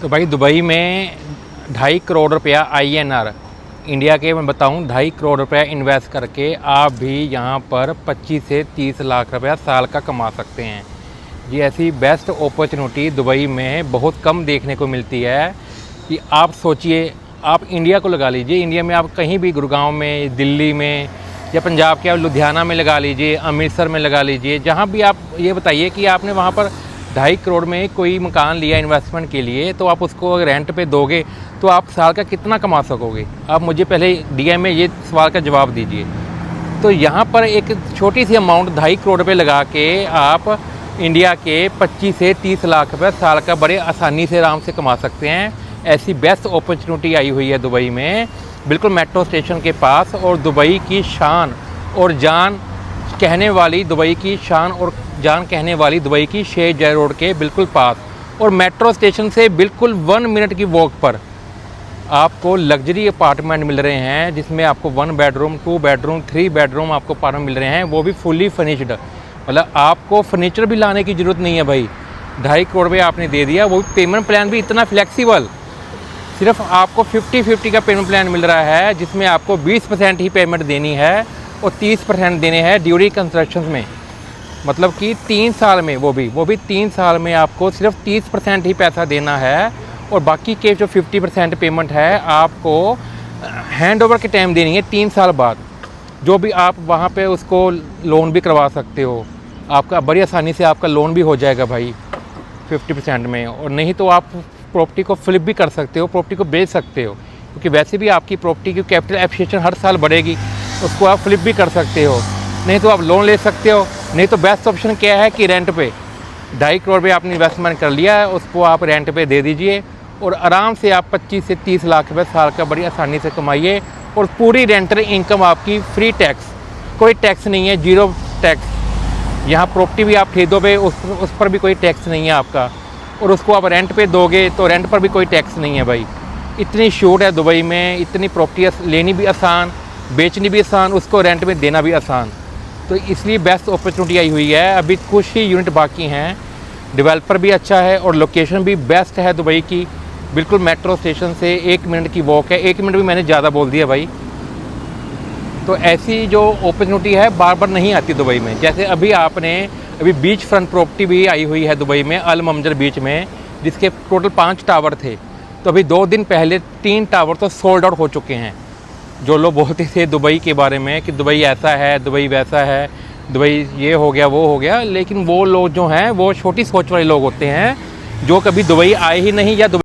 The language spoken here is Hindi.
तो भाई दुबई में 2.5 करोड़ रुपया INR इंडिया के मैं बताऊं 2.5 करोड़ रुपया इन्वेस्ट करके आप भी यहाँ पर 25 से 30 लाख रुपया साल का कमा सकते हैं। ये ऐसी बेस्ट अपॉर्चुनिटी दुबई में बहुत कम देखने को मिलती है कि आप सोचिए, आप इंडिया को लगा लीजिए, इंडिया में आप कहीं भी गुड़गांव में, दिल्ली में या पंजाब के आप लुधियाना में लगा लीजिए, अमृतसर में लगा लीजिए, जहाँ भी आप ये बताइए कि आपने वहाँ पर 2.5 करोड़ में कोई मकान लिया इन्वेस्टमेंट के लिए, तो आप उसको रेंट पे दोगे तो आप साल का कितना कमा सकोगे? आप मुझे पहले DM में ये सवाल का जवाब दीजिए। तो यहाँ पर एक छोटी सी अमाउंट 2.5 करोड़ रुपये लगा के आप इंडिया के 25 से 30 लाख रुपये साल का बड़े आसानी से आराम से कमा सकते हैं। ऐसी बेस्ट अपॉर्चुनिटी आई हुई है दुबई में, बिल्कुल मेट्रो स्टेशन के पास, और दुबई की शान और जान कहने वाली दुबई की शान और जान कहने वाली दुबई की शेख जायद रोड के बिल्कुल पास, और मेट्रो स्टेशन से बिल्कुल 1 मिनट की वॉक पर आपको लग्जरी अपार्टमेंट मिल रहे हैं, जिसमें आपको 1 बेडरूम, 2 बेडरूम, 3 बेडरूम आपको अपार्टमेंट मिल रहे हैं, वो भी फुली फर्निश्ड। मतलब आपको फर्नीचर भी लाने की ज़रूरत नहीं है भाई। 2.5 करोड़ रुपये आपने दे दिया, वो पेमेंट प्लान भी इतना फ्लेक्सिबल, सिर्फ आपको 50-50 का पेमेंट प्लान मिल रहा है, जिसमें आपको 20% ही पेमेंट देनी है और 30% देने हैं ड्यूरिंग कंस्ट्रक्शन में। मतलब कि 3 साल में, वो भी 3 साल में आपको सिर्फ 30% ही पैसा देना है, और बाकी के जो 50% पेमेंट है आपको हैंड ओवर के टाइम देनी है 3 साल बाद। जो भी आप वहाँ पे उसको लोन भी करवा सकते हो, आपका बड़ी आसानी से आपका लोन भी हो जाएगा भाई 50% में। और नहीं तो आप प्रॉपर्टी को फ्लिप भी कर सकते हो, प्रॉपर्टी को बेच सकते हो, क्योंकि वैसे भी आपकी प्रॉपर्टी की कैपिटल एप्रिसिएशन हर साल बढ़ेगी, उसको आप फ्लिप भी कर सकते हो। नहीं तो आप लोन ले सकते हो, नहीं तो बेस्ट ऑप्शन क्या है कि रेंट पे 2.5 करोड़ रुपये आपने इन्वेस्टमेंट कर लिया है, उसको आप रेंट पे दे दीजिए और आराम से आप 25 से 30 लाख रुपये साल का बड़ी आसानी से कमाइए, और पूरी रेंटल इनकम आपकी फ्री टैक्स, कोई टैक्स नहीं है, 0 टैक्स। यहाँ प्रॉपर्टी भी आप खरीदोगे उस पर भी कोई टैक्स नहीं है आपका, और उसको आप रेंट पे दोगे तो रेंट पर भी कोई टैक्स नहीं है भाई। इतनी छूट है दुबई में, इतनी प्रॉपर्टी लेनी भी आसान, बेचनी भी आसान, उसको रेंट में देना भी आसान। तो इसलिए बेस्ट अपॉर्चुनिटी आई हुई है। अभी कुछ ही यूनिट बाकी हैं, डेवलपर भी अच्छा है और लोकेशन भी बेस्ट है दुबई की, बिल्कुल मेट्रो स्टेशन से 1 मिनट की वॉक है। 1 मिनट भी मैंने ज़्यादा बोल दिया भाई। तो ऐसी जो अपॉर्चुनिटी है बार बार नहीं आती दुबई में। जैसे अभी बीच फ्रंट प्रॉपर्टी भी आई हुई है दुबई में, अल ममजर बीच में, जिसके टोटल 5 टावर थे। तो अभी 2 दिन पहले 3 टावर तो सोल्ड आउट हो चुके हैं। जो लोग बोलते थे दुबई के बारे में कि दुबई ऐसा है, दुबई वैसा है, दुबई ये हो गया वो हो गया, लेकिन वो लोग जो हैं वो छोटी सोच वाले लोग होते हैं, जो कभी दुबई आए ही नहीं या